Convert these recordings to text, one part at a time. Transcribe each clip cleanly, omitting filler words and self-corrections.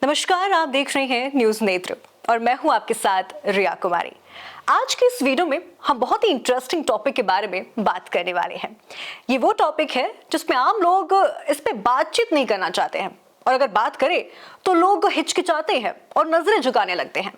नमस्कार, आप देख रहे हैं न्यूज नेत्र और मैं हूं आपके साथ रिया कुमारी। आज के इस वीडियो में हम बहुत ही इंटरेस्टिंग टॉपिक के बारे में बात करने वाले हैं। ये वो टॉपिक है जिसमें आम लोग इस पे बातचीत नहीं करना चाहते हैं और अगर बात करें तो लोग हिचकिचाते हैं और नजरें झुकाने लगते हैं।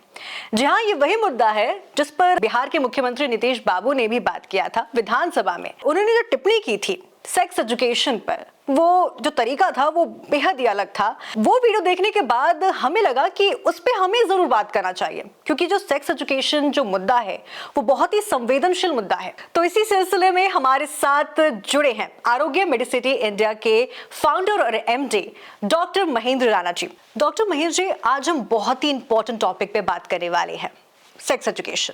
जी हाँ, ये वही मुद्दा है जिस पर बिहार के मुख्यमंत्री नीतीश बाबू ने भी बात किया था विधानसभा में। उन्होंने जो टिप्पणी की थी सेक्स एजुकेशन पर, वो जो तरीका था वो बेहद ही अलग था। वो वीडियो देखने के बाद हमें लगा कि उस पे हमें जरूर बात करना चाहिए, क्योंकि जो सेक्स एजुकेशन जो मुद्दा है वो बहुत ही संवेदनशील मुद्दा है। तो इसी सिलसिले में हमारे साथ जुड़े हैं आरोग्य मेडिसिटी इंडिया के फाउंडर और MD doctor Mahendra Rana ji. Doctor Mahendra ji, आज हम बहुत ही इंपॉर्टेंट टॉपिक पे बात करने वाले हैं, सेक्स एजुकेशन।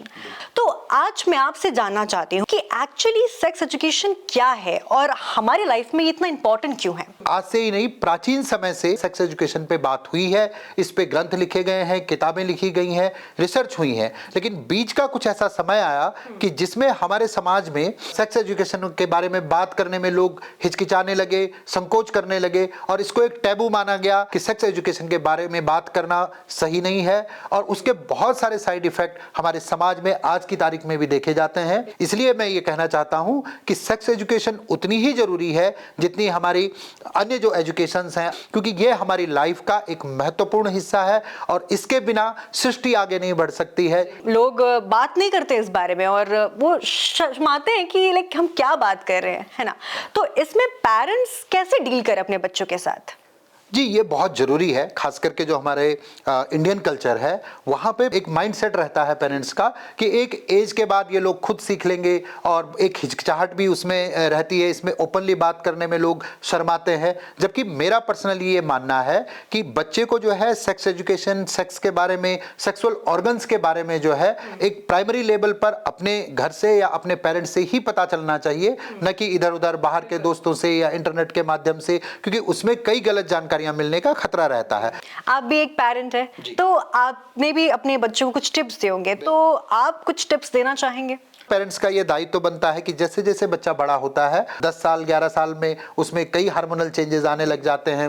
तो आज मैं आपसे जानना चाहती हूँ कि एक्चुअली सेक्स एजुकेशन क्या है और हमारी लाइफ में इतना इंपॉर्टेंट क्यों है। आज से ही नहीं, प्राचीन समय से सेक्स एजुकेशन पे बात हुई है, इस पे ग्रंथ लिखे गए हैं, किताबें लिखी गई हैं, रिसर्च हुई है। लेकिन बीच का कुछ ऐसा समय आया कि जिसमें हमारे समाज में सेक्स एजुकेशन के बारे में बात करने में लोग हिचकिचाने लगे, संकोच करने लगे और इसको एक टैबू माना गया कि सेक्स एजुकेशन के बारे में बात करना सही नहीं है। और उसके बहुत सारे साइड इफेक्ट हमारे समाज में आज की तारीख में भी देखे जाते हैं। इसलिए मैं ये कहना चाहता हूं कि सेक्स एजुकेशन उतनी ही जरूरी है जितनी हमारी अन्य जो एजुकेशंस हैं, क्योंकि ये हमारी लाइफ का एक महत्वपूर्ण हिस्सा है और इसके बिना सृष्टि आगे नहीं बढ़ सकती है। लोग बात नहीं करते इस बारे में और वो शर्माते हैं कि लाइक हम क्या बात कर रहे हैं, है ना। तो इसमें पेरेंट्स कैसे डील करें अपने बच्चों के साथ? जी, ये बहुत ज़रूरी है। खास करके जो हमारे इंडियन कल्चर है वहाँ पे एक माइंडसेट रहता है पेरेंट्स का कि एक एज के बाद ये लोग खुद सीख लेंगे और एक हिचकिचाहट भी उसमें रहती है। इसमें ओपनली बात करने में लोग शर्माते हैं, जबकि मेरा पर्सनली ये मानना है कि बच्चे को जो है सेक्स एजुकेशन, सेक्स के बारे में, सेक्सुअल ऑर्गन्स के बारे में जो है एक प्राइमरी लेवल पर अपने घर से या अपने पेरेंट्स से ही पता चलना चाहिए, न कि इधर उधर बाहर के दोस्तों से या इंटरनेट के माध्यम से, क्योंकि उसमें कई गलत जानकारी मिलने का खतरा रहता है। आप भी एक पेरेंट है, तो आपने भी अपने बच्चों को कुछ टिप्स दिए होंगे, तो आप कुछ टिप्स देना चाहेंगे? पेरेंट्स का ये दायित्व बनता है कि जैसे जैसे बच्चा बड़ा होता है, 10 साल 11 साल में उसमें कई हार्मोनल चेंजेस आने लग जाते हैं,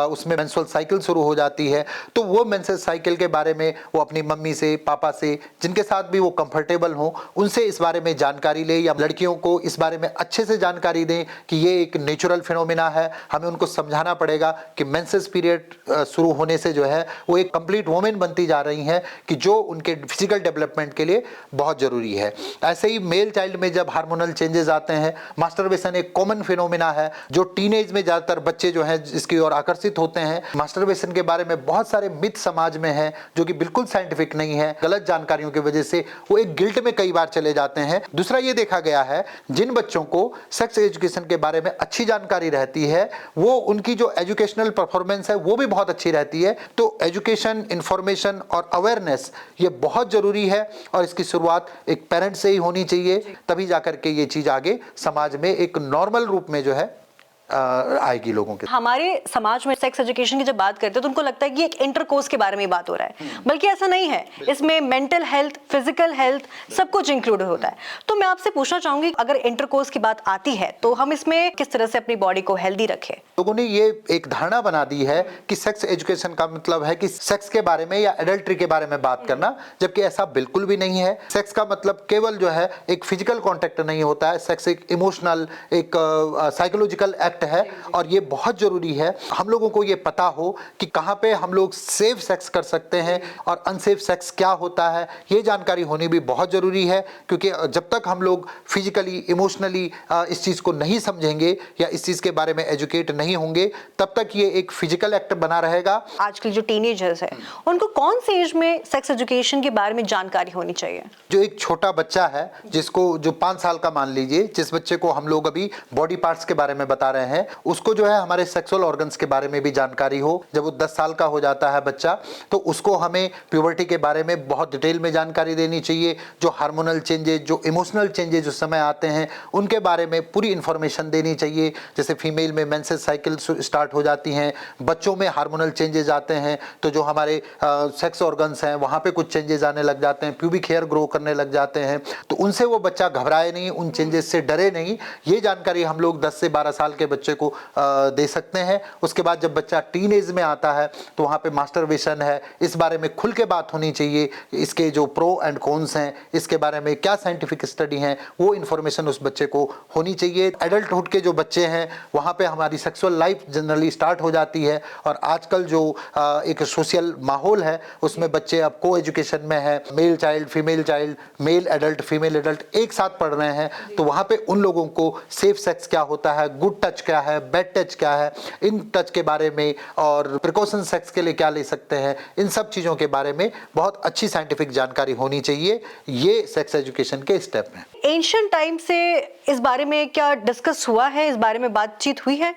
उसमें मेंस्ट्रुअल साइकिल शुरू हो जाती है। तो वो मेंस्ट्रुअल साइकिल के बारे में वो अपनी मम्मी से, पापा से, जिनके साथ भी वो कंफर्टेबल हो, उनसे इस बारे में जानकारी ले, या लड़कियों को इस बारे में अच्छे से जानकारी दें कि ये एक नेचुरल फिनोमिना है। हमें उनको समझाना पड़ेगा कि मेंसेस पीरियड शुरू होने से जो है वो एक कंप्लीट वुमेन बनती जा रही हैं, कि जो उनके फिजिकल डेवलपमेंट के लिए बहुत जरूरी है। ऐसे ही मेल चाइल्ड में जब हार्मोनल चेंजेस आते हैं, मास्टरबेशन एक कॉमन फिनोमिना है जो टीनेज में ज्यादातर बच्चे जो हैं इसकी ओर आकर्षित होते हैं। मास्टरबेशन के बारे में बहुत सारे मिथ समाज में हैं जो कि बिल्कुल साइंटिफिक नहीं है। गलत जानकारियों की वजह से वो एक गिल्ट में कई बार चले जाते हैं। दूसरा ये देखा गया है, जिन बच्चों को सेक्स एजुकेशन के बारे में अच्छी जानकारी रहती है वो उनकी जो एजुकेशनल परफॉर्मेंस है वो भी बहुत अच्छी रहती है। तो एजुकेशन, इंफॉर्मेशन और अवेयरनेस ये बहुत जरूरी है और इसकी शुरुआत एक पेरेंट से ही होनी चाहिए, तभी जाकर के ये चीज आगे समाज में एक नॉर्मल रूप में जो है आएगी लोगों के। हमारे समाज में सेक्स एजुकेशन की जब बात करते हैं तो उनको लगता है कि एक इंटरकोर्स के बारे में बात हो रहा है, बल्कि ऐसा नहीं है। इसमें मेंटल हेल्थ, फिजिकल हेल्थ सब कुछ इंक्लूड होता है। तो मैं आपसे पूछना चाहूंगी, अगर इंटरकोर्स की बात आती है तो हम इसमें किस तरह से अपनी बॉडी को हेल्दी रखें? लोगों ने ये एक धारणा बना दी है कि सेक्स एजुकेशन का मतलब है कि सेक्स के बारे में या एडल्ट्री के बारे में बात करना, जबकि ऐसा बिल्कुल भी नहीं है। सेक्स का मतलब केवल जो है एक फिजिकल कॉन्टेक्ट नहीं होता है। सेक्स एक इमोशनल, एक साइकोलॉजिकल एक्ट है और ये बहुत जरूरी है हम लोगों को ये पता हो कि कहां पे हम लोग सेफ सेक्स कर सकते हैं और अनसेफ सेक्स क्या होता है। ये जानकारी होनी भी बहुत जरूरी है, क्योंकि जब तक हम लोग फिजिकली, इमोशनली इस चीज को नहीं समझेंगे या इस चीज के बारे में एजुकेट नहीं होंगे, तब तक ये एक फिजिकल एक्ट बना रहेगा। आजकल जो टीनेजर्स है उनको कौन से एज में सेक्स एजुकेशन के बारे में जानकारी होनी चाहिए? जो एक छोटा बच्चा है, जिसको जो 5 साल का मान लीजिए, जिस बच्चे को हम लोग अभी बॉडी पार्ट्स के बारे में बता रहे हैं, उसको जो है हमारे सेक्सुअल ऑर्गन्स के बारे में भी जानकारी हो। जब वो 10 साल का हो जाता है बच्चा, तो उसको हमें प्यूबर्टी के बारे में बहुत डिटेल में जानकारी देनी चाहिए। जो हार्मोनल चेंजेस, जो इमोशनल चेंजेस उस समय आते हैं, उनके बारे में पूरी इंफॉर्मेशन देनी चाहिए। जैसे फीमेल में मेंसेस साइकिल स्टार्ट हो जाती हैं, बच्चों में हार्मोनल चेंजेस आते हैं, तो जो हमारे सेक्स ऑर्गन्स हैं वहाँ पे कुछ चेंजेस आने लग जाते हैं, प्यूबिक हेयर ग्रो करने लग जाते हैं। तो उनसे वो बच्चा घबराए नहीं, उन चेंजेस से डरे नहीं। ये जानकारी हम लोग 10 से 12 साल के बच्चे को दे सकते हैं। उसके बाद जब बच्चा टीनेज में आता है तो वहाँ पे मास्टरबेशन है, इस बारे में खुल के बात होनी चाहिए। इसके जो प्रो एंड कॉन्स हैं, इसके बारे में क्या साइंटिफिक स्टडी हैं, वो इन्फॉर्मेशन उस बच्चे को होनी चाहिए। एडल्टहुड के जो बच्चे हैं वहाँ पे हमारी सेक्सुअल लाइफ जनरली स्टार्ट हो जाती है, और आजकल जो एक सोशल माहौल है उसमें बच्चे अब को एजुकेशन में है, male child, female child, male adult, female adult एक साथ पढ़ रहे हैं। तो वहाँ पे उन लोगों को सेफ सेक्स क्या होता है, गुड टच क्या है, बैड टच क्या है, इन टच के बारे में और प्रिकॉशन सेक्स के लिए क्या ले सकते हैं, इन सब चीज़ों के बारे में बहुत अच्छी साइंटिफिक जानकारी होनी चाहिए। ये सेक्स एजुकेशन के स्टेप हैं। एंशिएंट टाइम से इस बारे में क्या डिस्कस हुआ है, इस बारे में बातचीत हुई है?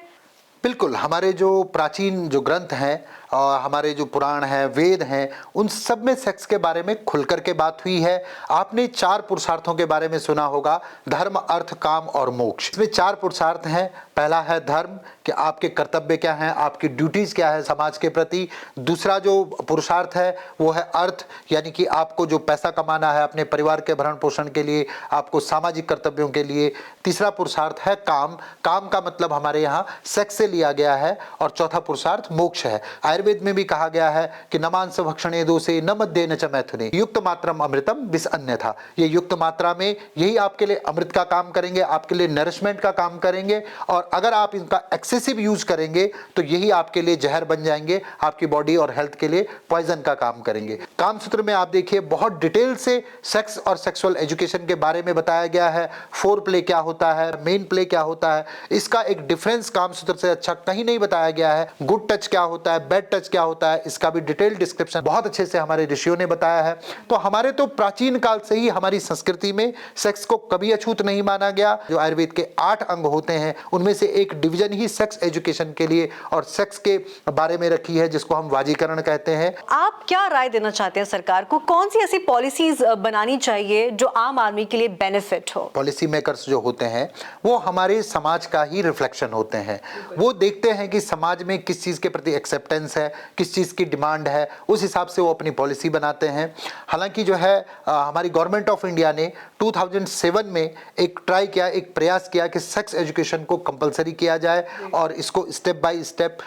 बिल्कुल, हमारे जो प्राचीन जो ग्रंथ हैं और हमारे जो पुराण हैं, वेद हैं, उन सब में सेक्स के बारे में खुलकर के बात हुई है। आपने 4 पुरुषार्थों के बारे में सुना होगा, धर्म, अर्थ, काम और मोक्ष। इसमें 4 पुरुषार्थ हैं। पहला है धर्म, कि आपके कर्तव्य क्या हैं, आपकी ड्यूटीज क्या है समाज के प्रति। दूसरा जो पुरुषार्थ है वो है अर्थ, यानी कि आपको जो पैसा कमाना है अपने परिवार के भरण पोषण के लिए, आपको सामाजिक कर्तव्यों के लिए। तीसरा पुरुषार्थ है काम, काम का मतलब हमारे यहाँ सेक्स से लिया गया है। और चौथा पुरुषार्थ मोक्ष है। आयुर्वेद में भी कहा गया है कि न मांस भक्षणे दोषे न मद्ये न च मैथुने, युक्त मात्रम अमृतम विष अन्यथा। ये युक्त मात्रा में यही आपके लिए अमृत का काम करेंगे, आपके लिए नरिशमेंट का काम करेंगे। और अगर आप इनका एक्सेसिव यूज करेंगे तो यही आपके लिए जहर बन जाएंगे, आपकी बॉडी और हेल्थ के लिए पॉइजन का काम करेंगे। काम सूत्र में आप देखिए बहुत डिटेल से सेक्स और सेक्सुअल एजुकेशन के बारे में बताया गया है। फोर प्ले क्या होता है, मेन प्ले क्या होता है, इसका एक डिफरेंस काम सूत्र से अच्छा कहीं नहीं बताया गया है। गुड टच क्या होता है, बैड टच क्या होता है, इसका भी डिटेल डिस्क्रिप्शन बहुत अच्छे से हमारे ऋषियों ने बताया है। तो हमारे तो प्राचीन काल से ही हमारी संस्कृति में सेक्स को कभी अछूत नहीं माना गया। जो आयुर्वेद के 8 अंग होते हैं उनमें से एक डिवीजन ही सेक्स एजुकेशन के लिए और सेक्स के बारे में रखी है, जिसको हम वाजीकरण कहते हैं। आप क्या राय देना चाहते हैं सरकार को, कौन सी ऐसी पॉलिसीज बनानी चाहिए जो आम आदमी के लिए बेनिफिट हो? पॉलिसी मेकर्स जो होते हैं वो हमारे समाज का ही रिफ्लेक्शन होते हैं। वो देखते हैं कि समाज में किस चीज़ के प्रति एक्सेप्टेंस है, किस चीज़ की डिमांड है, उस हिसाब से वो अपनी पॉलिसी बनाते हैं। हालांकि जो है हमारी गवर्नमेंट ऑफ इंडिया ने 2007 में एक ट्राई किया, एक प्रयास किया कि सेक्स एजुकेशन को कंपलसरी किया जाए और इसको step by step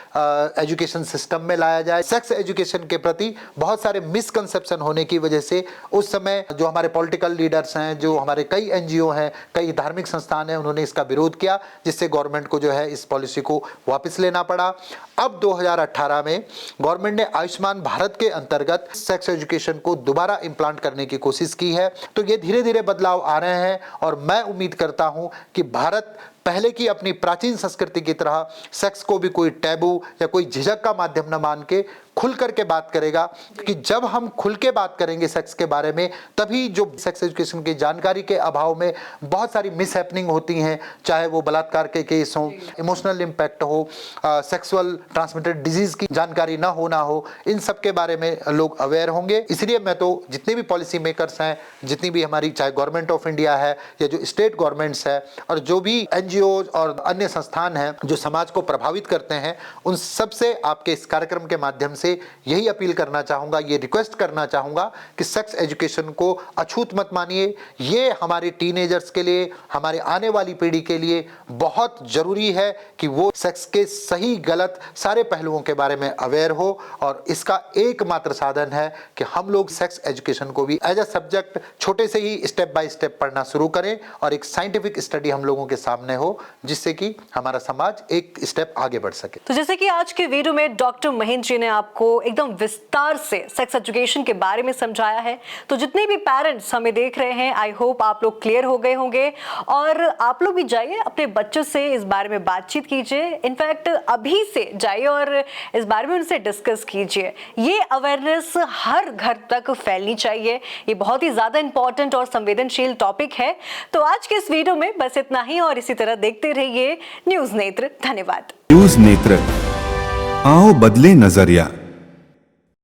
education system में लाया जाए। सेक्स एजुकेशन के प्रति बहुत सारे मिसकंसेप्शन होने की वजह से उस समय जो हमारे पॉलिटिकल लीडर्स हैं, जो हमारे कई एनजीओ हैं, कई धार्मिक संस्थान हैं, उन्होंने इसका विरोध किया, जिससे गवर्नमेंट को जो है इस पॉलिसी को वापस लेना पड़ा। अब 2018 में गवर्नमेंट ने आयुष्मान भारत के अंतर्गत सेक्स एजुकेशन को दोबारा इम्प्लांट करने की कोशिश की है। तो ये धीरे धीरे बदलाव आ रहे हैं और मैं उम्मीद करता हूं कि भारत पहले की अपनी प्राचीन संस्कृति की तरह सेक्स को भी कोई टैबू या कोई झिझक का माध्यम न मान के खुल करके बात करेगा। क्योंकि जब हम खुल के बात करेंगे सेक्स के बारे में, तभी जो सेक्स एजुकेशन की जानकारी के अभाव में बहुत सारी मिसहैपनिंग होती हैं, चाहे वो बलात्कार के केस हों, इमोशनल इम्पैक्ट हो, सेक्सुअल ट्रांसमिटेड डिजीज की जानकारी ना होना हो, इन सब के बारे में लोग अवेयर होंगे। इसलिए मैं तो जितने भी पॉलिसी मेकर्स हैं, जितनी भी हमारी चाहे गवर्नमेंट ऑफ इंडिया है या जो स्टेट गवर्नमेंट्स है और जो भी एनजीओ और अन्य संस्थान हैं जो समाज को प्रभावित करते हैं, उन सब से आपके इस कार्यक्रम के माध्यम से यही अपील करना चाहूंगा, ये रिक्वेस्ट करना चाहूंगा कि सेक्स एजुकेशन को अछूत मत मानिए। ये हमारे टीनेजर्स के लिए, हमारे आने वाली पीढ़ी के लिए बहुत जरूरी है कि वो सेक्स के सही गलत सारे पहलुओं के बारे में अवेयर हो। और इसका एकमात्र साधन है कि हम लोग सेक्स एजुकेशन को भी एज अ सब्जेक्ट छोटे से ही स्टेप बाय स्टेप पढ़ना शुरू करें और एक साइंटिफिक स्टडी हम लोगों के सामने हो, जिससे कि हमारा समाज एक स्टेप आगे बढ़ सके। तो जैसे कि आज के वीडियो में डॉक्टर महेंद्र जी ने आपको एकदम विस्तार से सेक्स एजुकेशन के बारे में समझाया है, तो जितने भी पेरेंट्स हमें देख रहे हैं, आई होप आप लोग क्लियर हो गए होंगे और आप लोग भी जाइए अपने बच्चों से इस बारे में बातचीत कीजिए। इनफैक्ट अभी से जाइए और इस बारे में उनसे डिस्कस कीजिए। ये अवेयरनेस हर घर तक फैलनी चाहिए। ये बहुत ही ज्यादा इंपॉर्टेंट और संवेदनशील टॉपिक है। तो आज के इस वीडियो में बस इतना ही और इसी तरह देखते रहिए न्यूज नेत्र। धन्यवाद। न्यूज नेत्र, आओ बदले नजरिया।